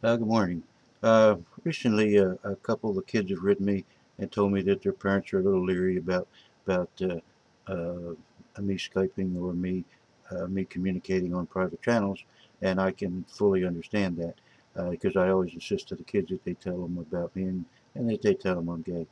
Good morning. Recently, a couple of the kids have written me and told me that their parents are a little leery about uh, me Skyping or me communicating on private channels, and I can fully understand that because I always insist to the kids that they tell them about me and that they tell them I'm gay.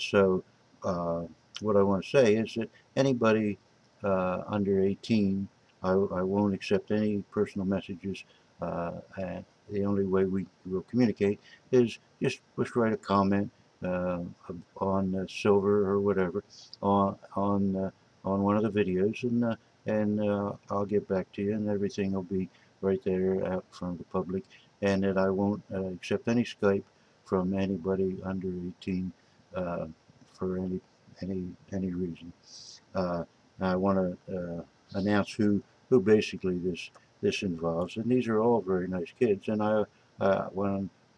So, what I want to say is that anybody under 18, I won't accept any personal messages. And the only way we will communicate is just write a comment uh, on Silver or whatever on one of the videos, and I'll get back to you, and everything will be right there out in front of the public, and that I won't accept any Skype from anybody under 18 uh, for any reason. Uh, I want to announce who basically this involves, and these are all very nice kids. And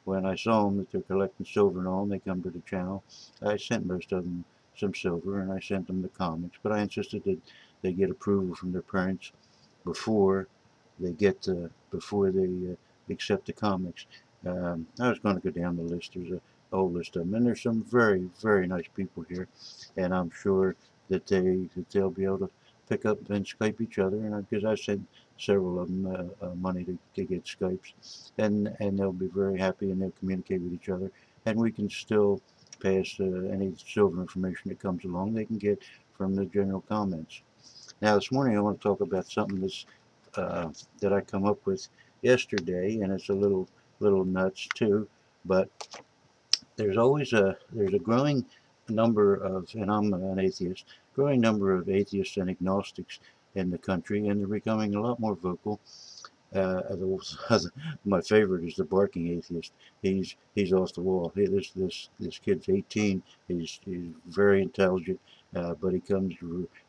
when I saw them that they're collecting silver and all, and they come to the channel, I sent most of them some silver, and I sent them the comics. But I insisted that they get approval from their parents before before they accept the comics. I was going to go down the list. There's a whole list of them, and there's some very nice people here, and I'm sure they'll be able to pick up and Skype each other, and because I sent several of them money to get Skypes, and they'll be very happy, and they'll communicate with each other, and we can still pass any silver information that comes along they can get from the general comments. Now this morning I want to talk about something uh, that I come up with yesterday, and it's a little nuts too, but there's a growing number of, and I'm an atheist, growing number of atheists and agnostics in the country, and they're becoming a lot more vocal. My favorite is the barking atheist. He's off the wall. This kid's 18. He's very intelligent, but he comes.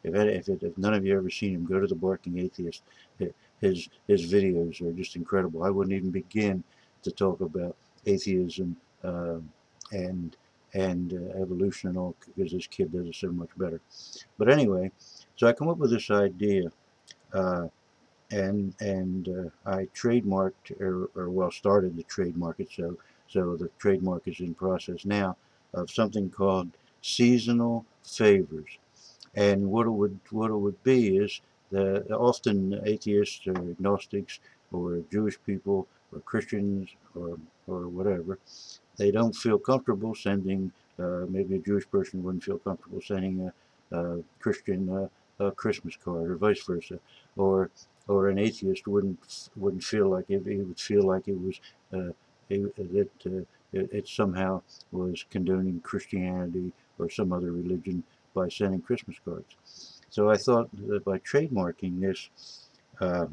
If none of you ever seen him, go to the barking atheist. His videos are just incredible. I wouldn't even begin to talk about atheism uh, and evolution and all because this kid does it so much better. But anyway, so I come up with this idea. Uh, and I trademarked or well started to trademark it, so the trademark is in process now of something called seasonal favors. And what it would be is that often atheists or agnostics or Jewish people or Christians or whatever, they don't feel comfortable sending, maybe a Jewish person wouldn't feel comfortable sending a Christian a Christmas card or vice versa, or an atheist wouldn't feel like it. He would feel like it was it somehow was condoning Christianity or some other religion by sending Christmas cards. So I thought that by trademarking this uh,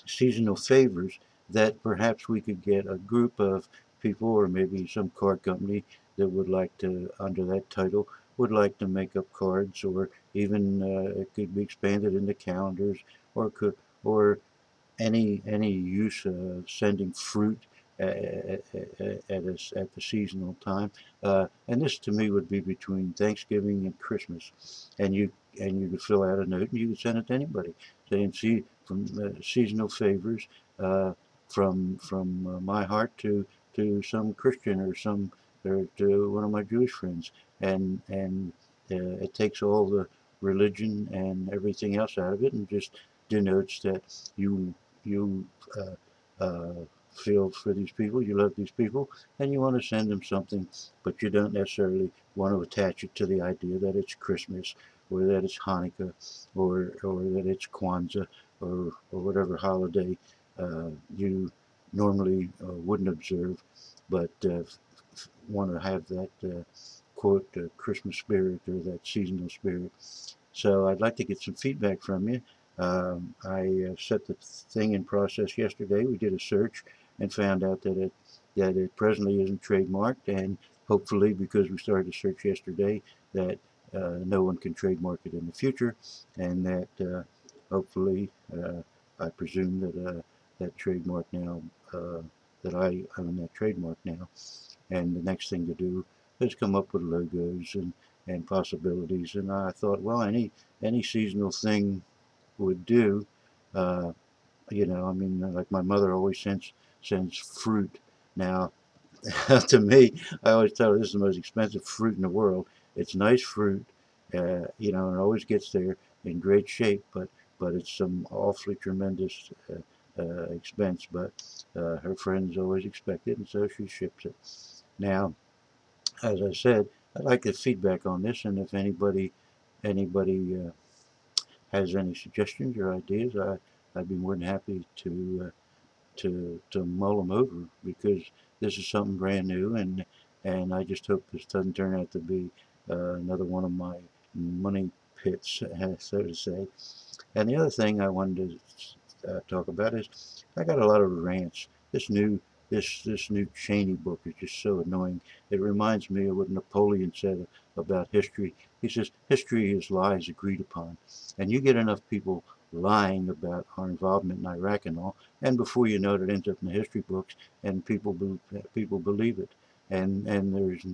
seasonal favors, that perhaps we could get a group of people or maybe some card company that would like to, under that title, would like to make up cards, or even it could be expanded into calendars, or could or any use of sending fruit at the seasonal time. And this to me would be between Thanksgiving and Christmas. And you could fill out a note and you could send it to anybody saying, see, from seasonal favors from my heart to some Christian or to one of my Jewish friends. And it takes all the religion and everything else out of it and just denotes that you you feel for these people, you love these people, and you want to send them something, but you don't necessarily want to attach it to the idea that it's Christmas or that it's Hanukkah or that it's Kwanzaa or whatever holiday you normally wouldn't observe, but want to have that quote Christmas spirit or that seasonal spirit. So I'd like to get some feedback from you. I set the thing in process yesterday. We did a search and found out that it presently isn't trademarked, and hopefully, because we started the search yesterday, that no one can trademark it in the future, and that hopefully, I presume that trademark now that I own that trademark now, and the next thing to do is come up with logos and possibilities. And I thought, well, any seasonal thing would do. Uh, I mean, like my mother always sends fruit. Now, to me, I always tell her this is the most expensive fruit in the world. It's nice fruit, you know, and it always gets there in great shape, but it's some awfully tremendous expense. But her friends always expect it, and so she ships it. Now, as I said, I'd like the feedback on this, and if anybody has any suggestions or ideas, I'd be more than happy to mull them over, because this is something brand new, and I just hope this doesn't turn out to be another one of my money pits, so to say. And the other thing I wanted to talk about is I got a lot of rants. This new Cheney book is just so annoying. It reminds me of what Napoleon said about history. He says history is lies agreed upon, and you get enough people lying about our involvement in Iraq and all, and before you know it, it ends up in the history books, and people believe it. And there's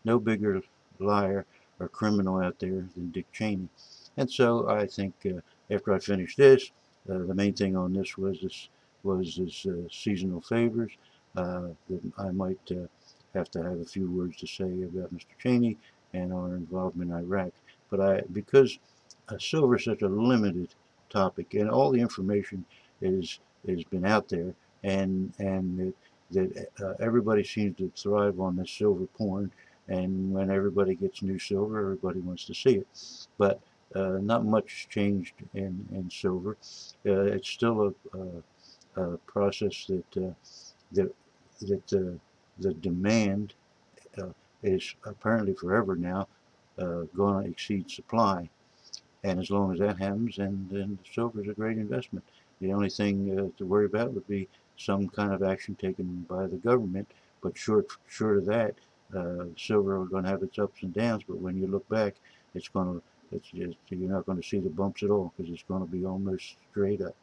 no bigger liar or criminal out there than Dick Cheney. And so I think after I finish this, the main thing on this was this seasonal favors. That I might have to have a few words to say about Mr. Cheney and our involvement in Iraq. But because silver is such a limited topic, and all the information is has been out there, and that everybody seems to thrive on this silver porn, and when everybody gets new silver, everybody wants to see it. But not much changed in silver. It's still a process that the demand uh, is apparently forever now going to exceed supply. And as long as that happens, then silver is a great investment. The only thing to worry about would be some kind of action taken by the government. But short of that, silver is going to have its ups and downs. But when you look back, it's going to you're not going to see the bumps at all, because it's going to be almost straight up.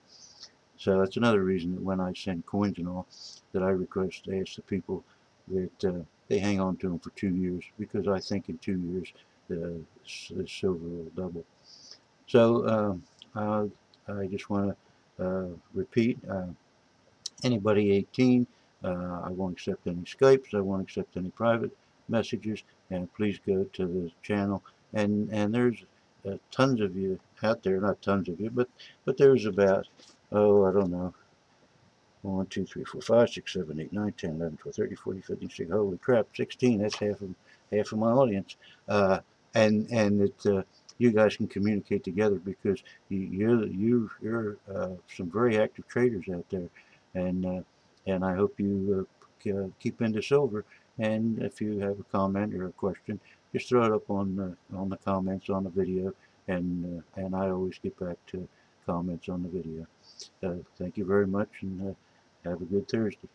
So that's another reason that when I send coins and all, that I ask the people that they hang on to them for 2 years, because I think in 2 years the silver will double. So I just want to repeat, anybody 18, I won't accept any Skypes, I won't accept any private messages, and please go to the channel. And there's tons of you out there, not tons of you, but there's about, oh, I don't know, 1, 2, 3, 4, 5, 6, 7, 8, 9, 10, 11, 12, 13, 14, 15, 16. Holy crap, 16. That's half of my audience. And that you guys can communicate together, because you're some very active traders out there, and I hope you keep into silver. And if you have a comment or a question, just throw it up on the comments on the video, and I always get back to comments on the video. Thank you very much, and have a good Thursday.